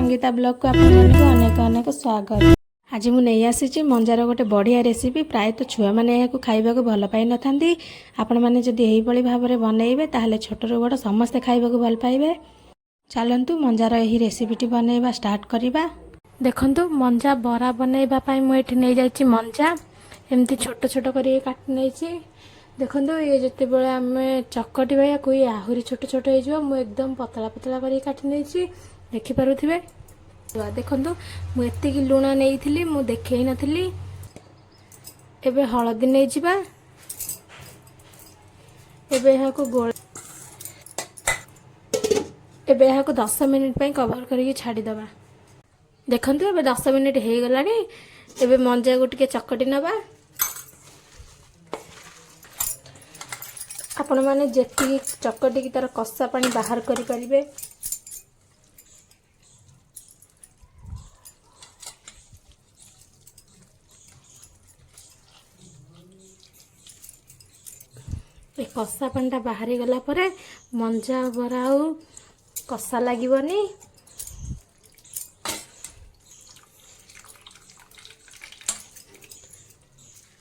Sangeeta blog को आपको अनेक अनेक स्वागत। आज मुझे नहीं आसी मंजार गोटे बढ़िया रेसिपी प्रायतः छुआ मैंने यहाँ खाइबा भल पाई न था। आपण मैंने जदि यही भाव में बनइबे ताहले छोटरू बड़ समस्ते खाइबा भल पाइबे। चलतु मंजार यही रेसिपीटी बनइबा स्टार्ट करवा। देखंतु मंजा बरा बनइबा मुझे नहीं जाइए मंजा एमती छोट छोट कर काटि नहीं। देखो ये जिते बड़े आम चकटिबा या कोई आहरी छोट छोट हो एकदम पतला पतला कर काटि नहीं देखिपे। देखो मुझे लुण नहीं मु देखे नी एबे हलदी नहीं जावा एबे यहाँ को गोल एबे यहाँ को 10 मिनिट पे कवर करके छाड़ीदबा। देखो एबे 10 मिनिट हो गला एबे मंजा को टिके चकटी नबा। आपण मैंने जेती चकटी तार कषा पानी बाहर करि परिबे। ए कषा पानी बाहरी गला परे मंजा बरा कषा लागबनी।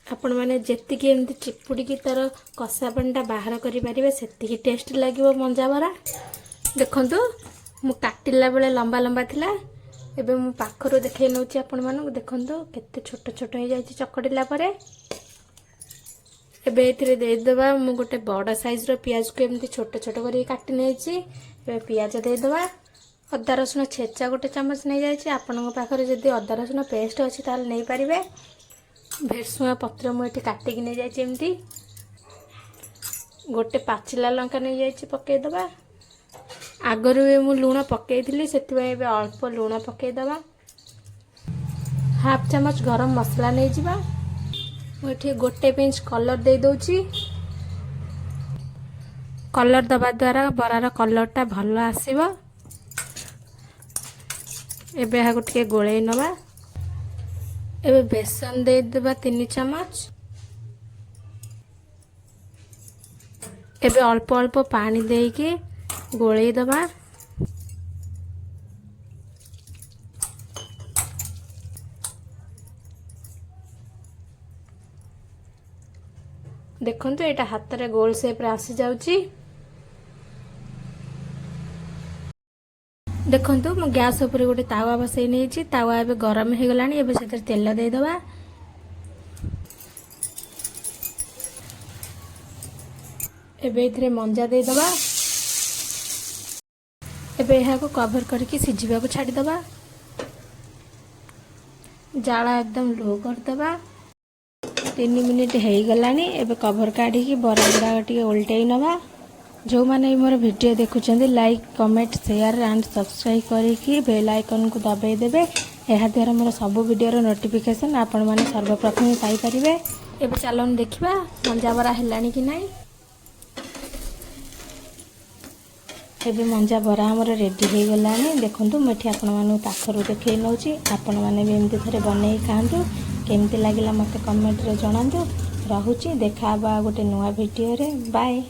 आपण मैंने जेतिकी एमती चिपुड़ी तार कषा पानी बाहर करें से टेस्ट लगे मंजा बरा। देखंतु मु काटिला बेले लंबा लंबा थिला एबे मु पाखरो देखे नउची आपण मानक। देखंतु केते छोट छोट हो जाय चकटिला परे। एबे एथिरे दे देबा मु गोटे बड़ साइज रो प्याज को एमती छोट छोट करी काटि नेछि। एबे प्याज दे देबा। अदा रसुण छेचा गोटे चम्मच नहीं जाय छी। आपन पाखरे जदी अदा रसुण पेस्ट अछि ताल नहीं पारिबे। भेरसुआ पत्र मुझे काटिक नहीं जामती गोटे पाचिला लंका नहीं जाइए पकईदबा। आगरू मु लुण पकई से अल्प लुण पकईदबा। हाफ चम्मच गरम मसला नहीं जावा। मुझे गोटे पिंच कलर दे दौची। कलर दबा द्वारा बरार कलरटा भल आसीबो। एबे यहाँ टिके गोले नवा। एबे बेसन दे देबा 3 चम्मच। एबे अल्प अल्प पानी देके गोले दबा। देखंतु एटा हाथ रे गोल शेप रे आसी जाउची। देखंतु मु गैस ऊपर गोटे तावा बसई नहीं। तावा एबे गरम हो गलानी। एबे से तेल दे दबा। एबे इथरे मंजा दे दबा। एबे यहाँ को कवर करके सिझिबा को छाड़ी दबा। जाला एकदम लो कर दबा। 3 मिनिट हो गलानी। एबे कवर काढ़ी की बरा गुड़ा टिके उल्टेई नबा। जो माने मोर वीडियो देखुचंदी like comment share and subscribe करिकी बेल आइकन को दबाई देबे। एहा द्वारा मोर सब वीडियो नोटिफिकेशन आपण माने सर्वप्रथम पाई परिबे। एबे चलन देखिबा मंजा बरा हेलानी कि नाही। एबे मंजा बरा हमर रेडी हो गलानी। देखंतु मेठी आपण माने पाखरु देखै नउची। आपण माने भी एमती थरे बनै खांतु। केमती लागिला मते कमेंट रे जणांतु। रहुची देखा बा गोटे नुवा वीडियो रे। बाय।